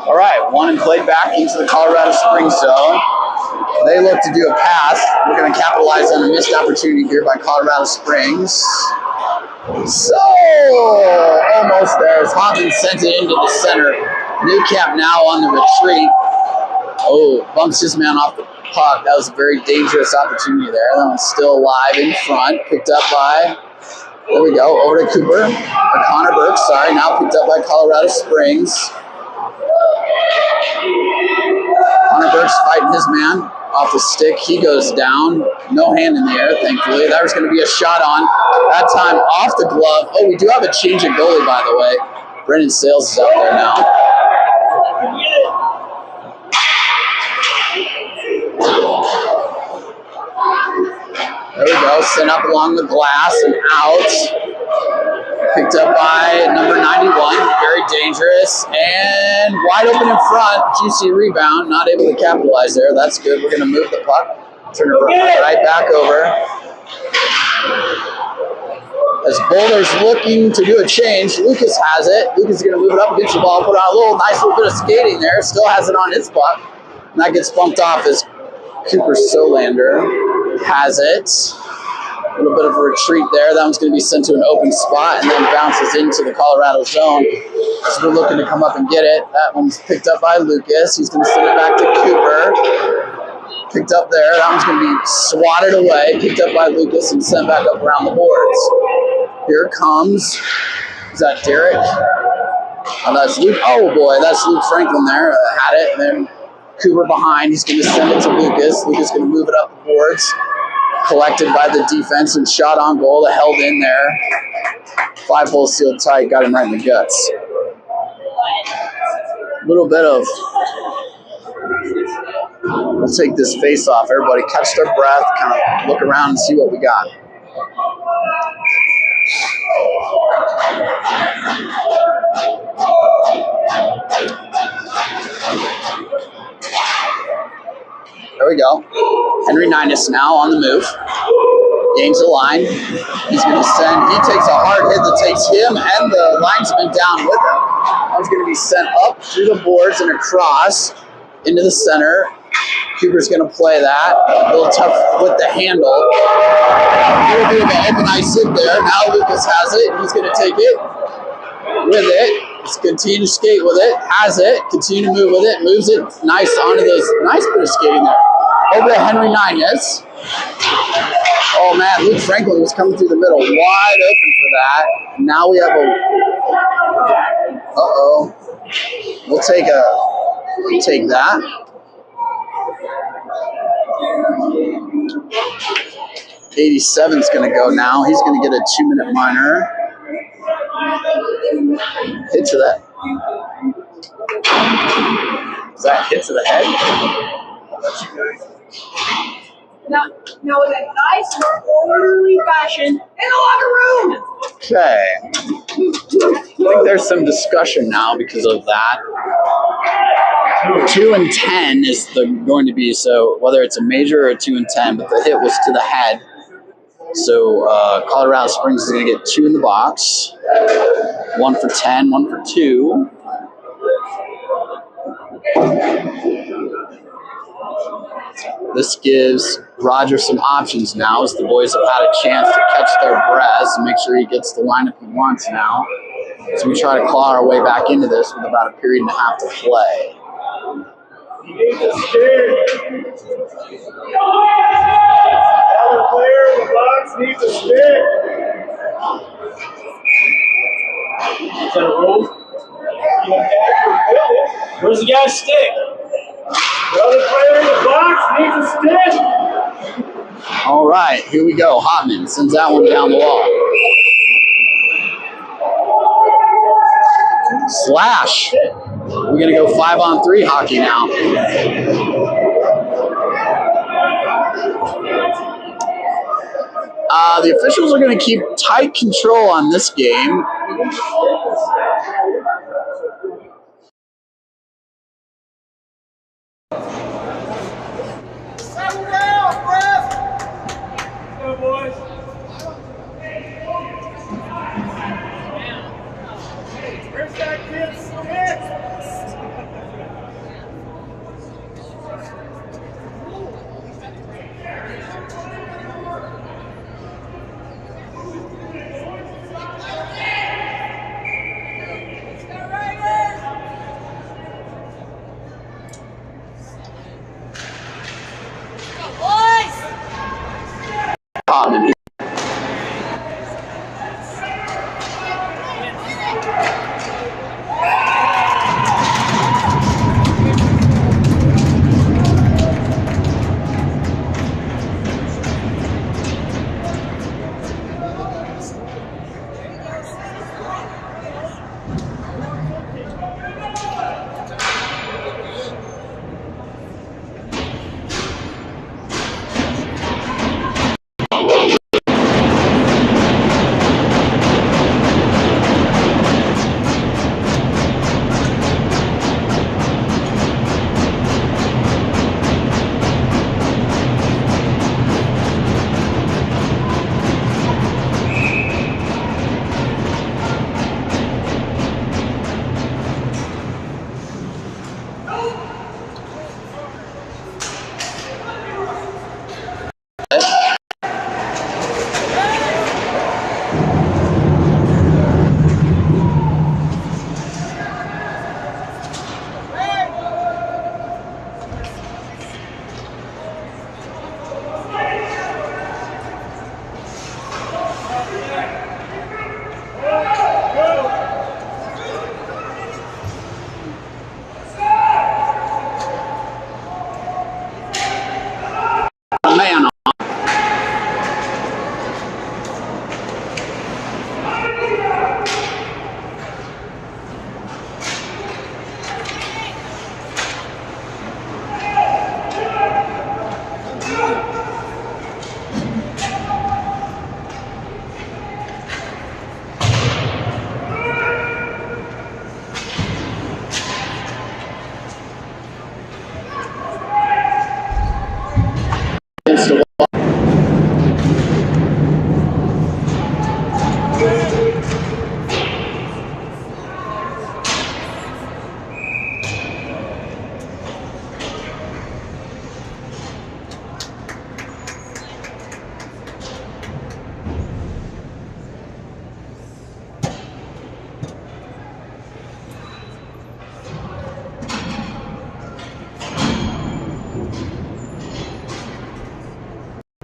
All right, one and played back into the Colorado Springs zone. They look to do a pass. We're going to capitalize on a missed opportunity here by Colorado Springs. So, almost there as Hoffman sent it into the center. Newcap now on the retreat. Oh, bumps his man off the puck. That was a very dangerous opportunity there. That one's still alive in front. Picked up by, there we go, over to Cooper. Or Connor Burke, sorry. Now picked up by Colorado Springs. Connor Burke's fighting his man off the stick. He goes down. No hand in the air, thankfully. That was going to be a shot on. That time off the glove. Oh, we do have a change of goalie, by the way. Brendan Sales is out there now. There we go. Sent up along the glass and out. Picked up by number 91. Very dangerous. And wide open in front. Juicy rebound. Not able to capitalize there. That's good. We're going to move the puck. Turn it right back over. As Boulder's looking to do a change, Lucas has it. Lucas is going to move it up against the ball. Put on a nice little bit of skating there. Still has it on his puck. And that gets bumped off as Cooper Solander has it. A little bit of a retreat there. That one's going to be sent to an open spot and then bounces into the Colorado zone. So we're looking to come up and get it. That one's picked up by Lucas. He's going to send it back to Cooper. Picked up there. That one's going to be swatted away. Picked up by Lucas and sent back up around the boards. Here comes, is that Derek? Oh, that's Luke. Oh boy, that's Luke Franklin there. Had it. And then Cooper behind. He's going to send it to Lucas. Lucas going to move it up the boards. Collected by the defense and shot on goal. Held in there. 5-hole sealed tight. Got him right in the guts. A little bit of, we'll take this face off. Everybody catch their breath. Kind of look around and see what we got. There we go. Henry Ninus now on the move. Gains the line. He's going to send, he takes a hard hit that takes him and the linesman down with him. One's going to be sent up through the boards and across into the center. Cooper's going to play that. A little tough with the handle. A little bit of an open ice hit there. Now Lucas has it. He's going to take it with it. He's continue to skate with it. Has it. Continue to move with it. Moves it nice onto those. Nice bit of skating there. Over to Henry Ninus. Oh man, Luke Franklin was coming through the middle. Wide open for that. And now we have a. Uh-oh. We'll take that. '87's going to go now. He's going to get a 2-minute minor. Hit to that. Is that hit to the head? No, in a nice, orderly fashion in the locker room. Okay. I think there's some discussion now because of that. 2 and 10 is going to be, so whether it's a major or a 2 and 10, but the hit was to the head. So Colorado Springs is going to get 2 in the box. 1 for 10, 1 for 2. This gives Roger some options now as the boys have had a chance to catch their breaths and make sure he gets the lineup he wants now. So we try to claw our way back into this with about a period and a half to play. He needs a stick. Other player in the box needs a stick. Is that a rule? You have to with it. Where's the guy's stick? The other player in the box needs a stick. All right, here we go. Hotman sends that one down the wall. Slash. We're going to go 5-on-3 hockey now. The officials are going to keep tight control on this game. Where's that kid's stick? Hotman. Man on. Against the wall.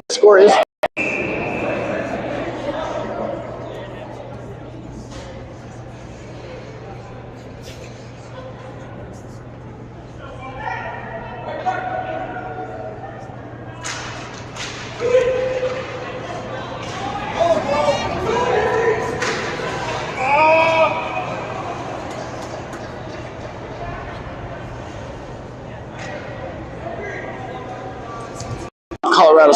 Score is Colorado.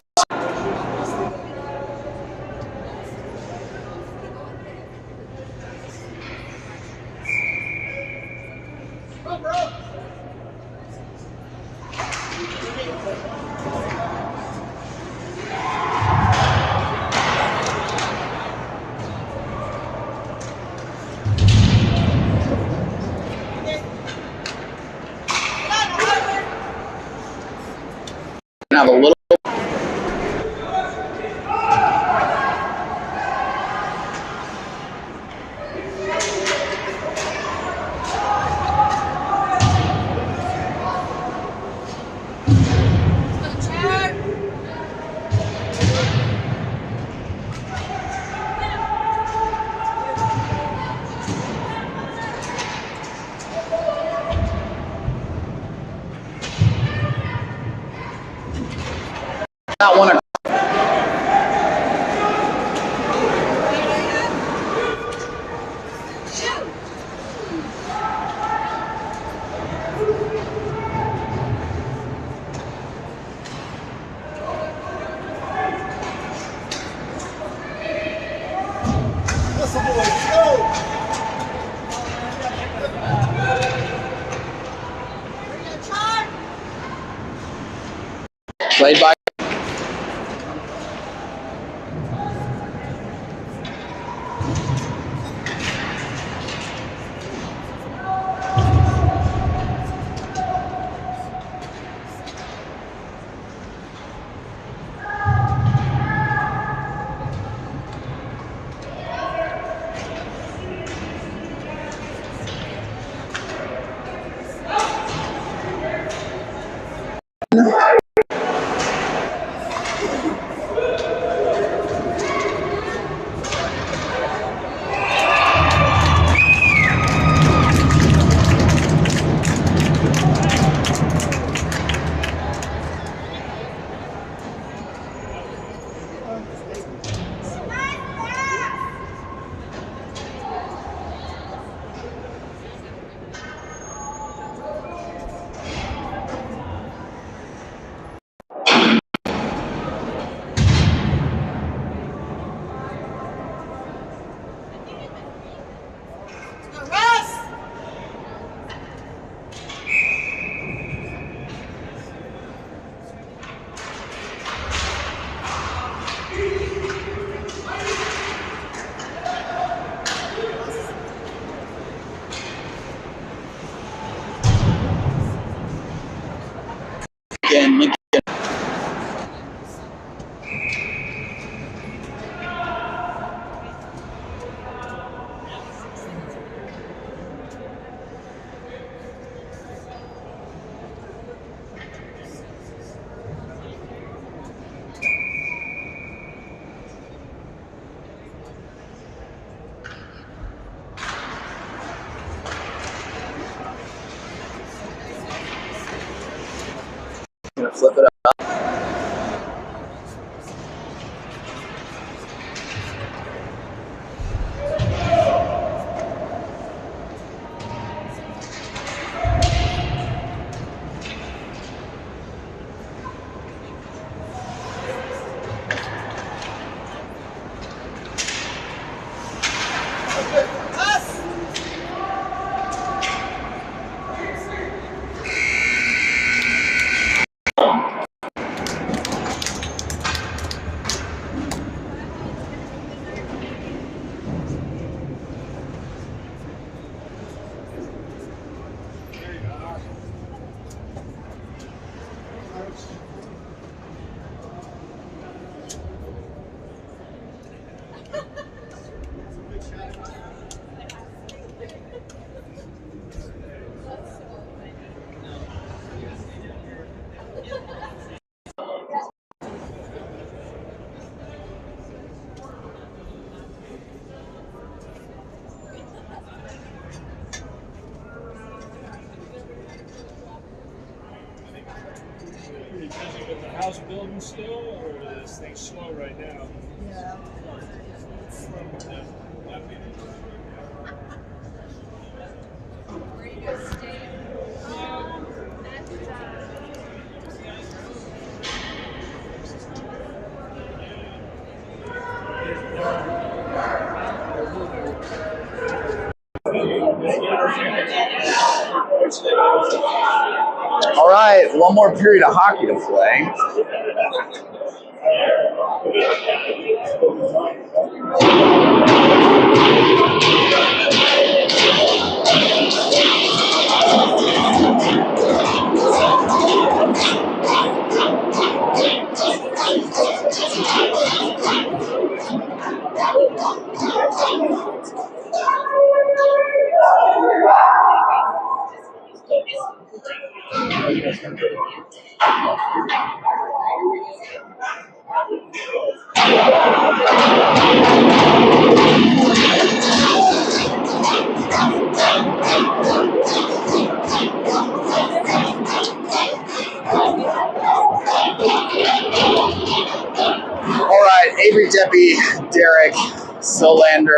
That one. Played by. Lincoln. Gonna flip it up. Pretty busy with the house building still, or is things slow right now? Yeah. Where you guys staying? All right, one more period of hockey to play.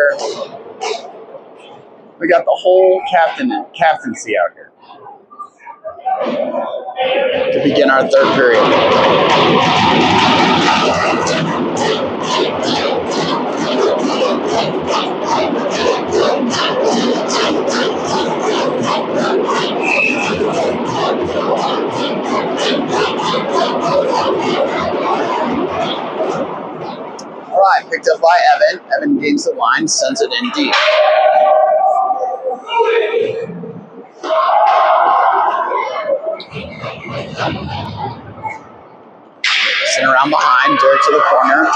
here. We got the whole captaincy out here to begin our third period. All right, picked up by Evan. Evan gains the line, sends it in deep. Sent around behind, Derek to the corner.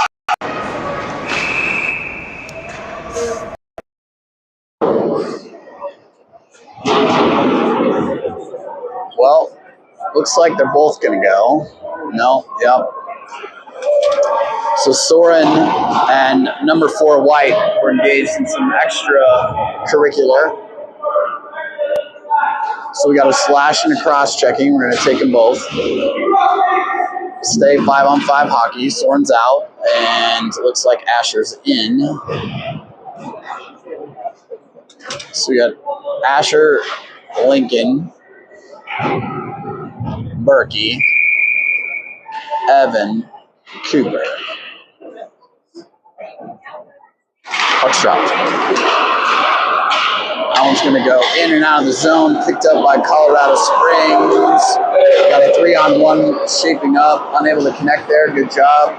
Well, looks like they're both going to go. No, yep. So Soren and number 4 White were engaged in some extracurricular. So we got a slash and a cross checking. We're going to take them both. Stay 5-on-5 hockey. Soren's out, and it looks like Asher's in. So we got Asher, Lincoln, Berkey, Evan, Cooper. Puck's dropped. That one's going to go in and out of the zone. Picked up by Colorado Springs. Got a 3-on-1 shaping up. Unable to connect there. Good job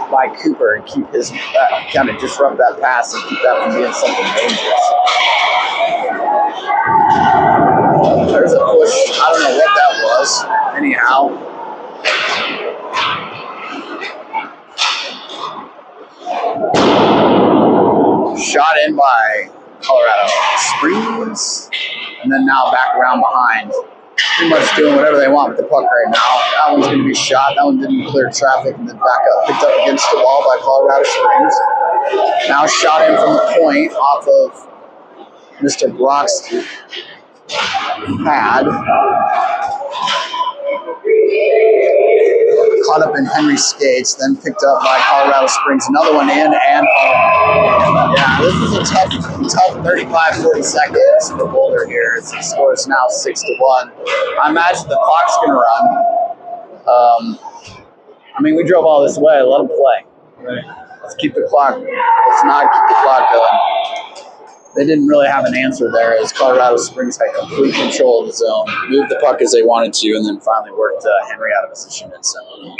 by Cooper and keep his kind of disrupt that pass and keep that from being something dangerous. There's a push. I don't know what that was. Anyhow. Shot in by Colorado Springs. And then now back around behind. Pretty much doing whatever they want with the puck right now. That one's going to be shot. That one didn't clear traffic and then back up. Picked up against the wall by Colorado Springs. Now shot in from the point off of Mr. Brock's pad. Caught up in Henry's skates, then picked up by Colorado Springs. Another one in and home. Yeah, this is a tough 35-40 seconds for Boulder here. The score is now 6-1. I imagine the clock's going to run. I mean, we drove all this way. Let them play. Right. Let's keep the clock. Let's not keep the clock going. They didn't really have an answer there as Colorado Springs had complete control of the zone, moved the puck as they wanted to, and then finally worked Henry out of position in zone.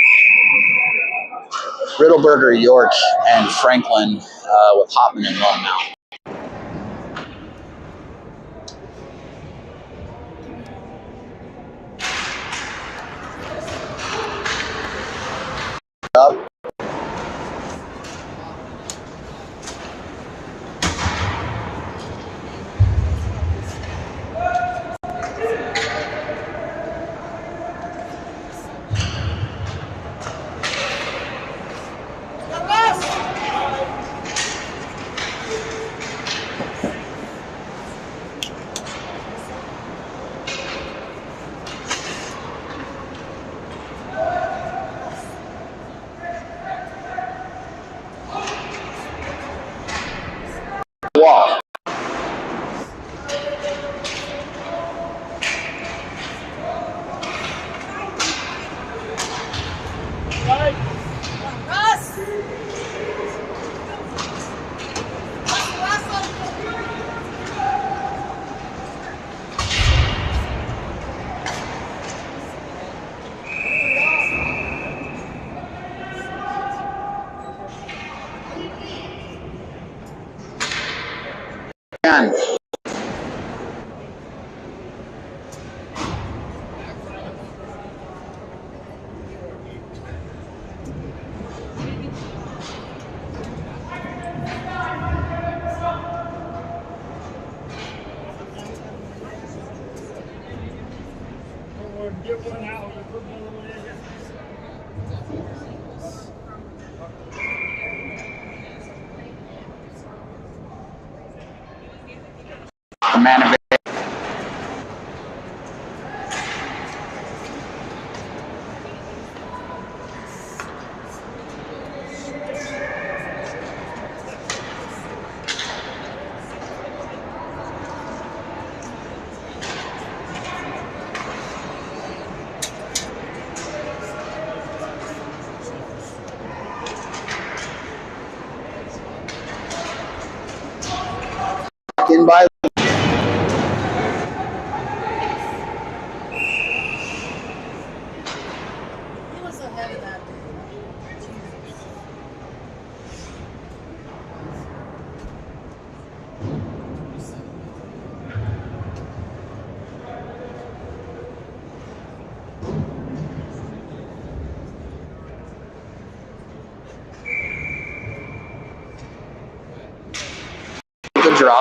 Riddleberger, York, and Franklin with Hopman and Lone now. Up. Wall. Again. Get one out. Put another one in. The man of it. in by He was so heavy that day. the draw.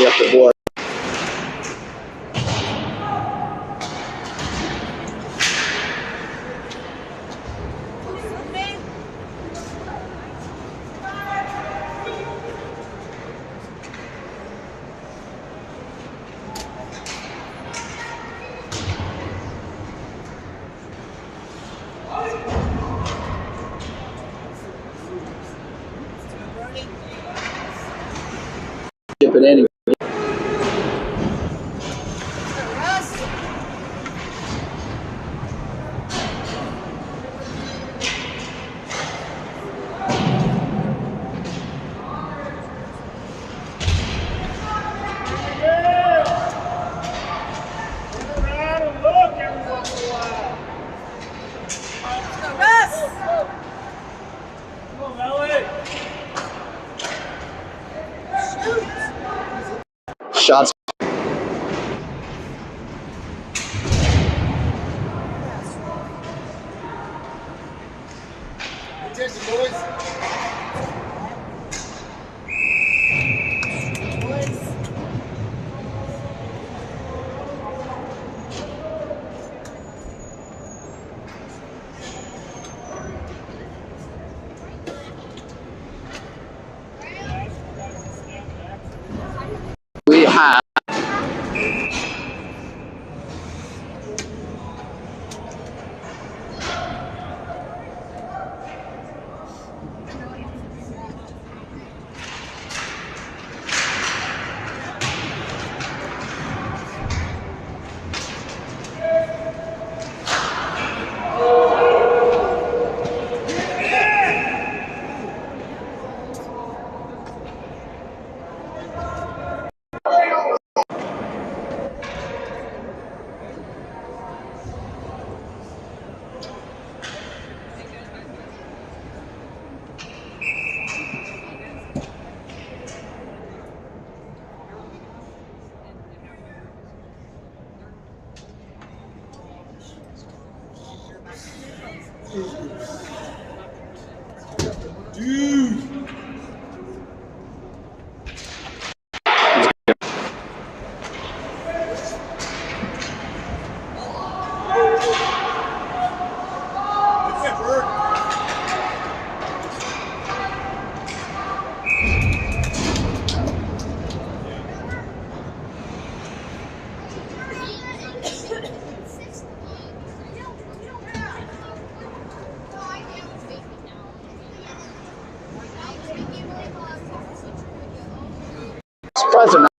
Up the board. Dip it in. Shots. Attention, boys. We have surprised or not.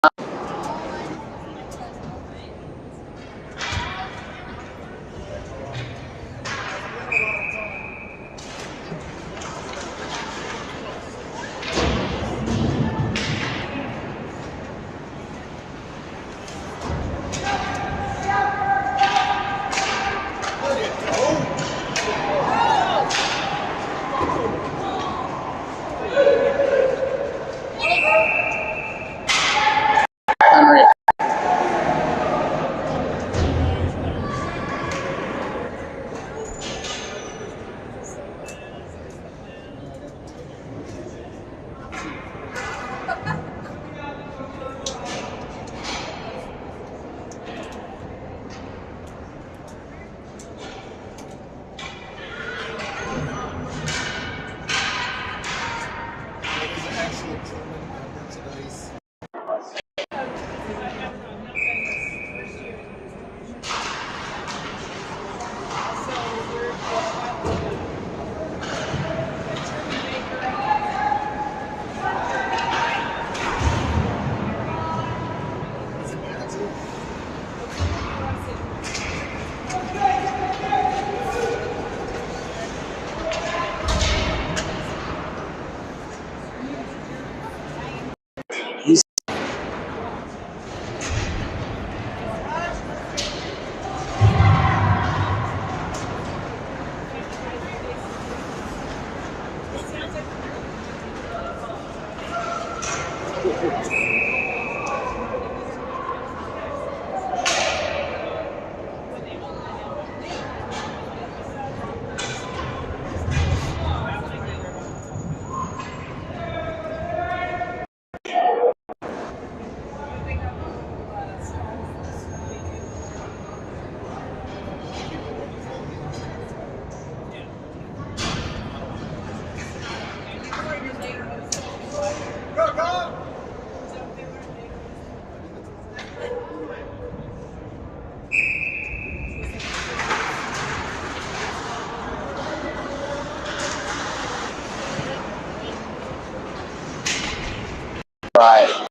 Right.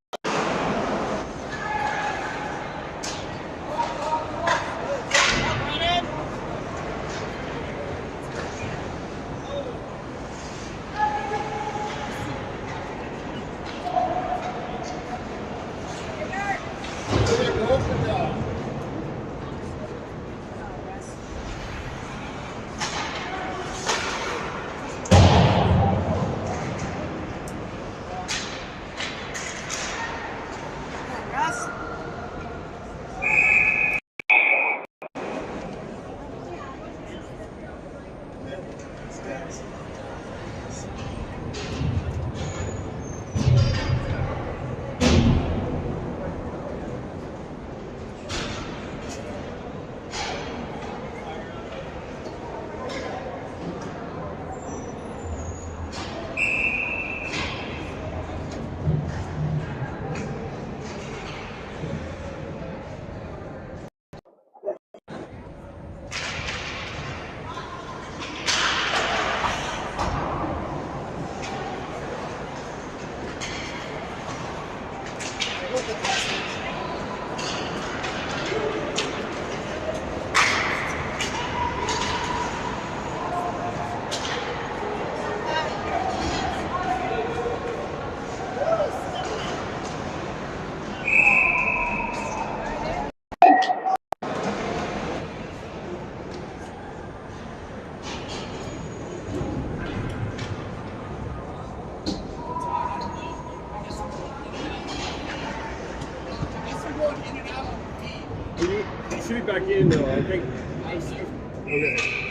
He should be back in though, I think. Okay.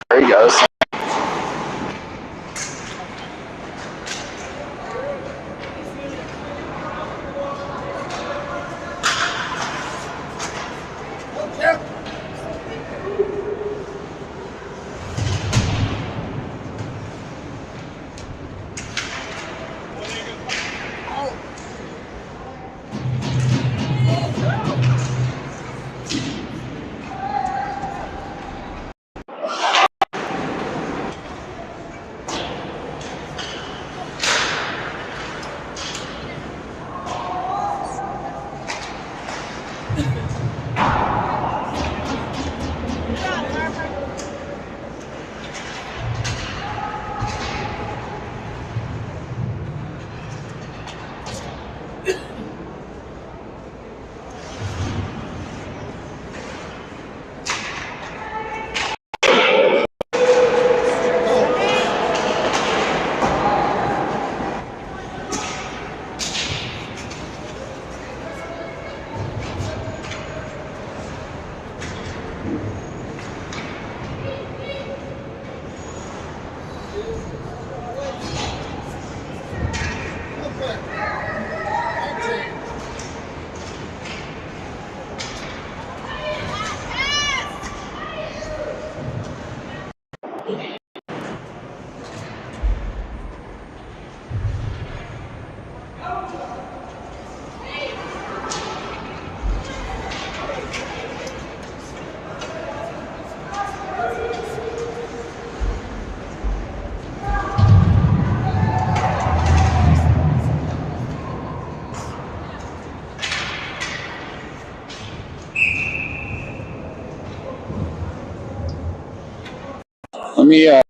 There he goes. Let me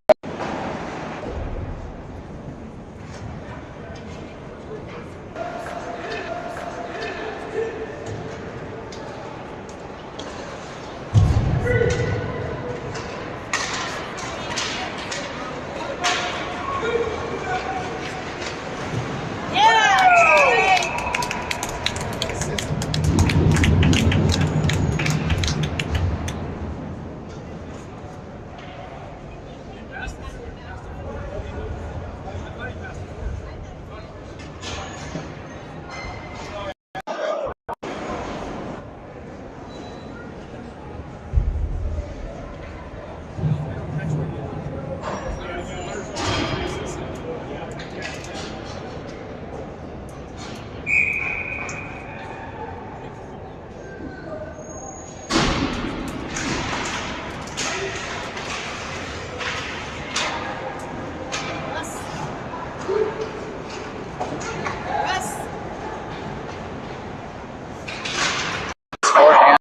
Forehand.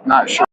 Not sure.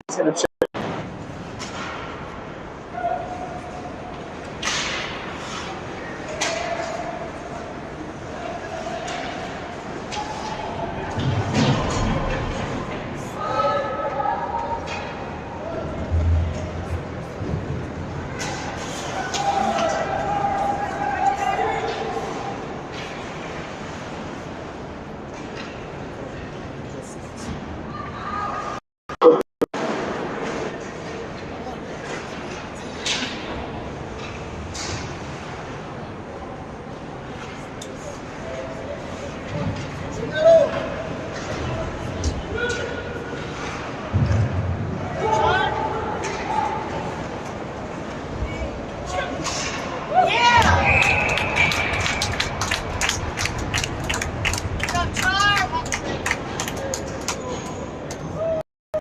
He's gonna check.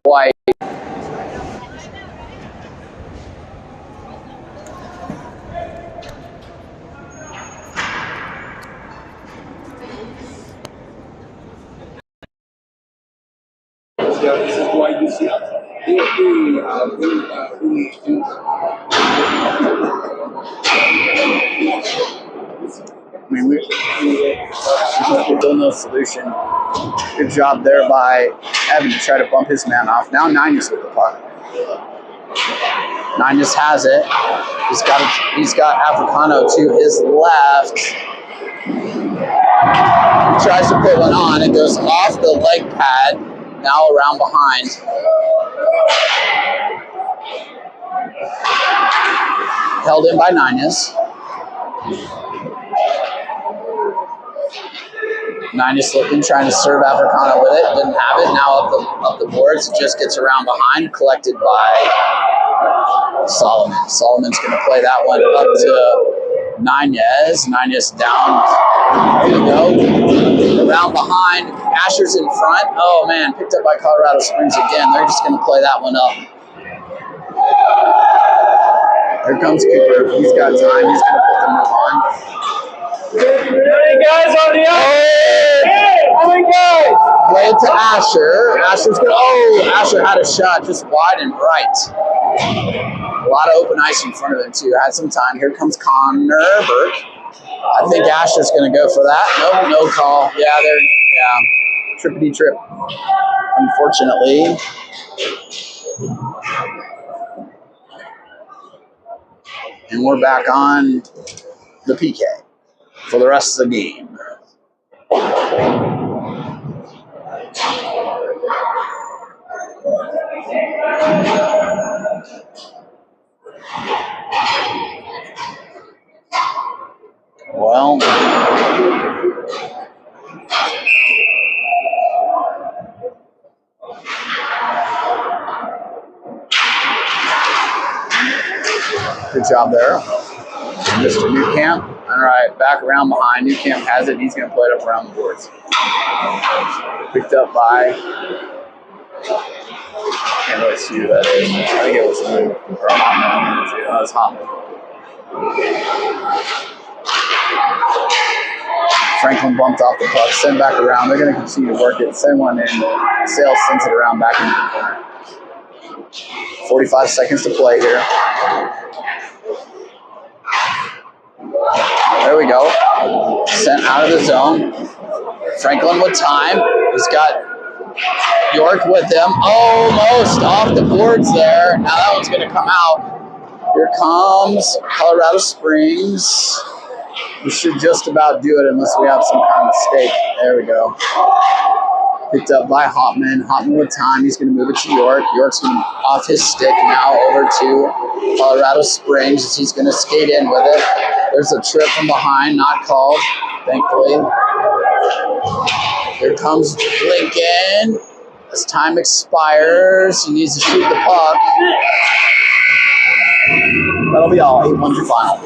White. This is why you see I mean, we still no solution. Good job there by Evan to try to bump his man off. Now Ninus with the puck. Ninus has it. He's got Africano to his left. tries to put one on. It goes off the leg pad, now around behind. Held in by Nines. Nines looking, trying to serve Africana with it. Didn't have it. Now up the boards. It just gets around behind, collected by Solomon. Solomon's going to play that one up to Nines. Nines down. There you go. Around behind. Asher's in front. Oh, man. Picked up by Colorado Springs again. They're just going to play that one up. Here comes Cooper. He's got time. He's going to put the move on. Hey guys on the how many guys? Play it to Asher. Asher's going to, Asher had a shot just wide and right. A lot of open ice in front of him, too. Had some time. Here comes Connor Burke. I think Asher's going to go for that. Nope, no call. Trippity trip. Unfortunately. And we're back on the PK for the rest of the game. Well, good job there, Mr. Newcamp. All right, back around behind. Newcamp has it. He's going to play it up around the boards. Picked up by, can't really see who that is. I think it was Luke or Hotman. That was Hotman. Franklin bumped off the puck, send back around. They're going to continue to work it. Send one in. Sales sends it around back into the corner. 45 seconds to play here. There we go. Sent out of the zone. Franklin with time. He's got York with him. Almost off the boards there. Now that one's going to come out. Here comes Colorado Springs. We should just about do it unless we have some kind of mistake. There we go. Picked up by Hopman. Hopman with time. He's going to move it to York. York's going to off his stick now over to Colorado Springs as he's going to skate in with it. There's a trip from behind, not called, thankfully. Here comes Lincoln. As time expires, he needs to shoot the puck. That'll be all. 8-1's your final.